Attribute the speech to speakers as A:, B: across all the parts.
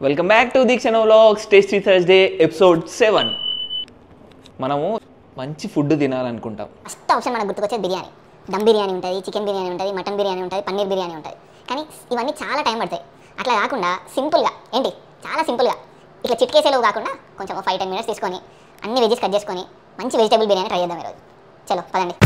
A: Welcome back to Deekshana vlogs tasty Thursday episode 7. మనము మంచి food తినాలనుకుంటాం.
B: First option మనకు గుర్తుకొచ్చేది బిర్యానీ. దమ్ బిర్యానీ ఉంటుంది, చికెన్ బిర్యానీ ఉంటుంది, మటన్ బిర్యానీ ఉంటుంది, పన్నీర్ బిర్యానీ ఉంటుంది. కానీ ఇవన్నీ చాలా టైం పడతాయి. అట్లా కాకుండా సింపుల్గా చాలా సింపుల్గా ఇట్లా చిట్కేసేలో కాకుండా కొంచెం 5-10 minutes తీసుకొని అన్ని వెజెస్ కట్ చేసుకొని మంచి వెజిటేబుల్ బిర్యానీ ట్రై చేద్దాం ఈరోజు. చలో పదండి.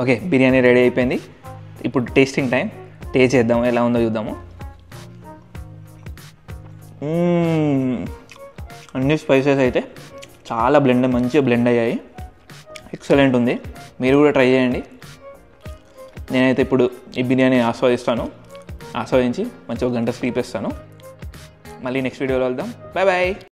A: ఓకే, బిర్యానీ రెడీ అయిపోయింది. ఇప్పుడు టేస్టింగ్ టైం. టేస్ట్ చేద్దాము, ఎలా ఉందో చూద్దాము. అన్ని స్పైసెస్ అయితే చాలా మంచిగా బ్లెండ్ అయ్యాయి. ఎక్సలెంట్ ఉంది. మీరు కూడా ట్రై చేయండి. నేనైతే ఇప్పుడు ఈ బిర్యానీ ఆస్వాదించి మంచిగా 1 గంట స్లీప్ ఇస్తాను. మళ్ళీ నెక్స్ట్ వీడియోలో వెళ్దాం. Bye bye.